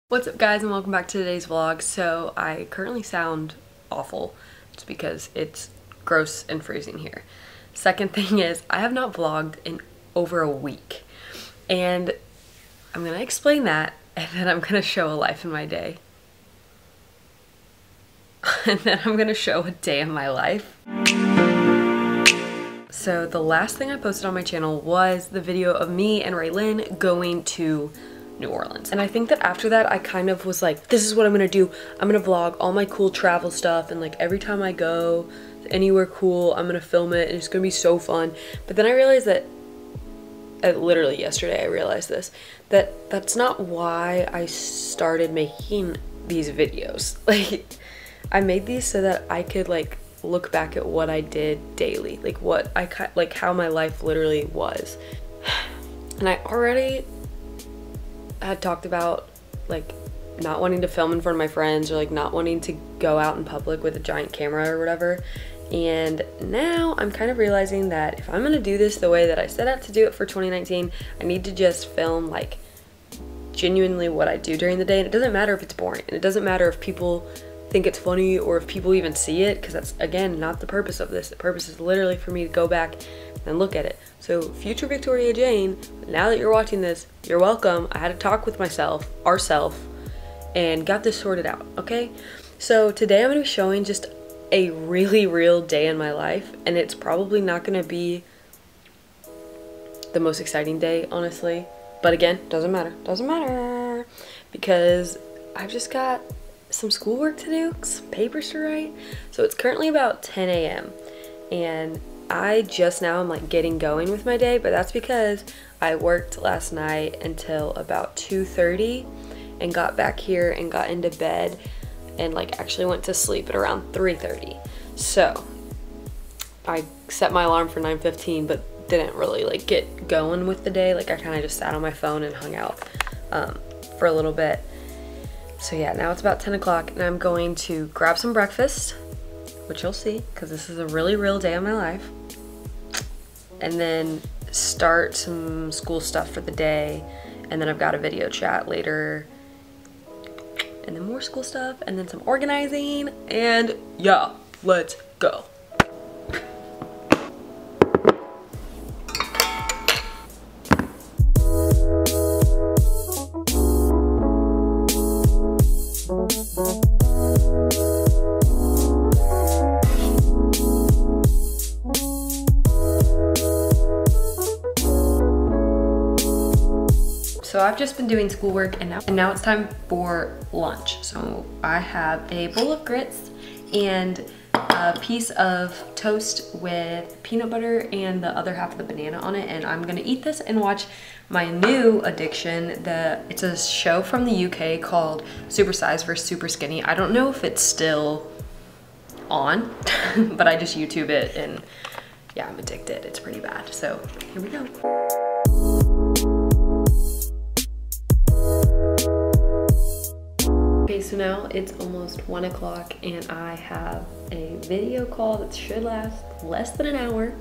What's up guys, and welcome back to today's vlog. So I currently sound awful just because it's gross and freezing here. Second thing is I have not vlogged in over a week, and I'm gonna explain that, and then I'm gonna show a life in my day. And then I'm gonna show a day in my life. So the last thing I posted on my channel was the video of me and Raylyn going to New Orleans. And I think that after that, I kind of was like, this is what I'm gonna do. I'm gonna vlog all my cool travel stuff, and like every time I go anywhere cool, I'm gonna film it and it's gonna be so fun. But then I realized that, literally yesterday I realized this, that that's not why I started making these videos. Like, I made these so that I could like look back at what I did daily, like what I like how my life literally was. And I already had talked about like not wanting to film in front of my friends, or like not wanting to go out in public with a giant camera or whatever. And now I'm kind of realizing that if I'm gonna do this the way that I set out to do it for 2019, I need to just film like genuinely what I do during the day. And it doesn't matter if it's boring, and it doesn't matter if people think it's funny or if people even see it, because that's again not the purpose of this. The purpose is literally for me to go back and look at it. So future Victoria Jane, now that you're watching this, you're welcome. I had a talk with ourself, and got this sorted out, okay? So today I'm gonna be showing just a really real day in my life, and it's probably not gonna be the most exciting day, honestly. But again, doesn't matter, because I've just got some schoolwork to do, some papers to write. So it's currently about 10 a.m. and I just now am like getting going with my day, but that's because I worked last night until about 2:30 and got back here and got into bed and like actually went to sleep at around 3:30. So I set my alarm for 9:15, but didn't really like get going with the day. Like I kind of just sat on my phone and hung out for a little bit. So yeah, now it's about 10 o'clock and I'm going to grab some breakfast, which you'll see because this is a really real day of my life, and then start some school stuff for the day. And then I've got a video chat later, and then more school stuff, and then some organizing, and yeah, let's go. So I've just been doing schoolwork, and now it's time for lunch. So I have a bowl of grits and a piece of toast with peanut butter and the other half of the banana on it, and I'm gonna eat this and watch my new addiction. It's a show from the UK called Super Size vs Super Skinny. I don't know if it's still on, but I just YouTube it, and yeah, I'm addicted. It's pretty bad. So here we go. Okay, so now it's almost 1 o'clock and I have a video call that should last less than an hour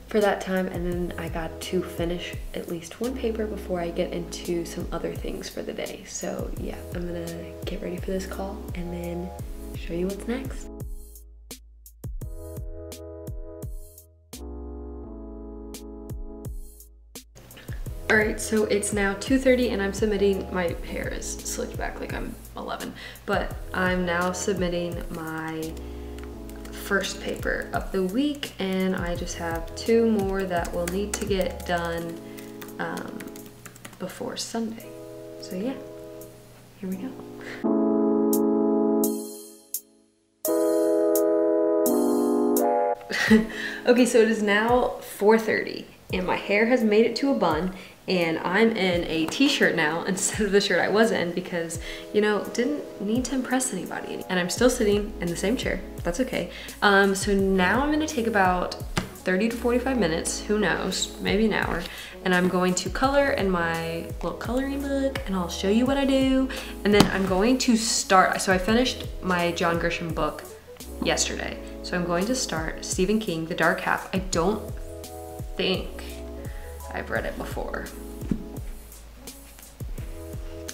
for that time, and then I got to finish at least one paper before I get into some other things for the day. So yeah, I'm gonna get ready for this call and then show you what's next. Alright, so it's now 2:30 and I'm submitting, my hair is slicked back like I'm 11, but I'm now submitting my first paper of the week, and I just have 2 more that will need to get done before Sunday. So yeah, here we go. Okay, so it is now 4:30 and my hair has made it to a bun, and I'm in a t-shirt now instead of the shirt I was in because, you know, didn't need to impress anybody. And I'm still sitting in the same chair. That's okay. So now I'm gonna take about 30 to 45 minutes, who knows, maybe an hour, and I'm going to color in my little coloring book, and I'll show you what I do. And then I'm going to start, so I finished my John Grisham book yesterday. So I'm going to start Stephen King, The Dark Half. I don't think I've read it before.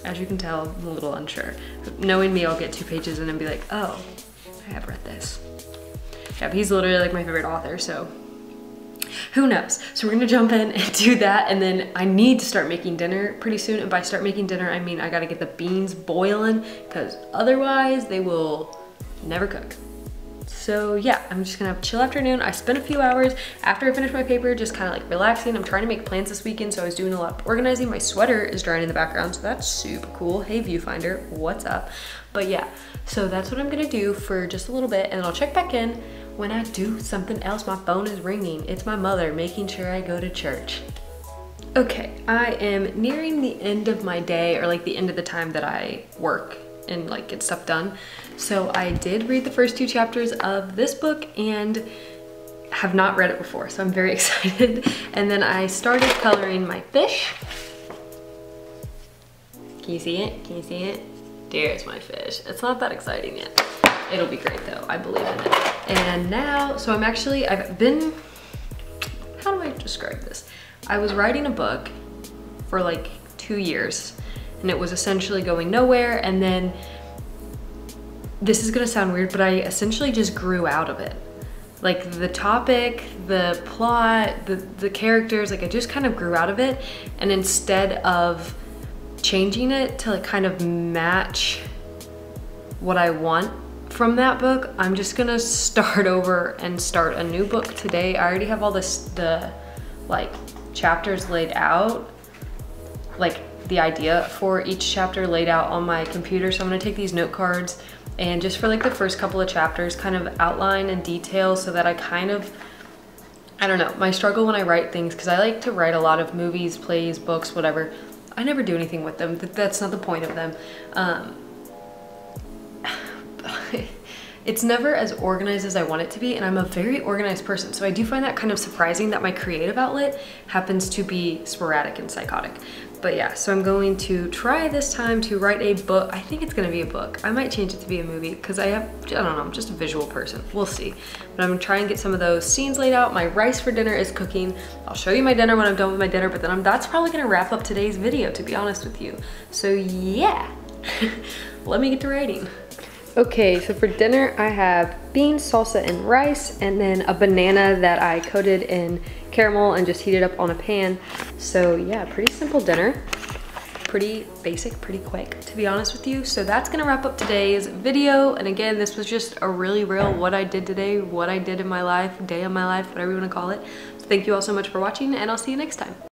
As you can tell, I'm a little unsure. Knowing me, I'll get 2 pages in and be like, oh, I have read this. Yeah, but he's literally like my favorite author, so who knows? So we're gonna jump in and do that, and then I need to start making dinner pretty soon. And by start making dinner, I mean I gotta get the beans boiling, because otherwise they will never cook. So yeah, I'm just gonna have a chill afternoon. I spent a few hours after I finished my paper just kind of like relaxing. I'm trying to make plans this weekend, so I was doing a lot of organizing. My sweater is drying in the background, so that's super cool. Hey viewfinder, what's up? But yeah, so that's what I'm gonna do for just a little bit, and I'll check back in when I do something else. My phone is ringing. It's my mother making sure I go to church. Okay, I am nearing the end of my day, or like the end of the time that I work and like get stuff done. So I did read the first 2 chapters of this book and have not read it before, so I'm very excited. And then I started coloring my fish. Can you see it? Can you see it? There's my fish. It's not that exciting yet. It'll be great though, I believe in it. And now, so I've been, how do I describe this? I was writing a book for like 2 years, and it was essentially going nowhere, and then, this is gonna sound weird, but I essentially just grew out of it. Like the topic, the plot, the characters, like I just kind of grew out of it, and instead of changing it to like kind of match what I want from that book, I'm just gonna start over and start a new book today. I already have all the like chapters laid out, like the idea for each chapter laid out on my computer. So I'm gonna take these note cards and just for like the first couple of chapters kind of outline and detail, so that I kind of, I don't know, my struggle when I write things, because I like to write a lot of movies, plays, books, whatever. I never do anything with them. That's not the point of them. It's never as organized as I want it to be, and I'm a very organized person, so I do find that kind of surprising that my creative outlet happens to be sporadic and psychotic. But yeah, so I'm going to try this time to write a book. I think it's gonna be a book. I might change it to be a movie, because I don't know, I'm just a visual person. We'll see. But I'm gonna try and get some of those scenes laid out. My rice for dinner is cooking. I'll show you my dinner when I'm done with my dinner, but then that's probably gonna wrap up today's video, to be honest with you. So yeah, let me get to writing. Okay, so for dinner I have beans, salsa, and rice, and then a banana that I coated in caramel and just heated up on a pan. So yeah, pretty simple dinner. Pretty basic, pretty quick, to be honest with you. So that's gonna wrap up today's video. And again, this was just a really real what I did today, what I did in my life, day of my life, whatever you wanna call it. So thank you all so much for watching, and I'll see you next time.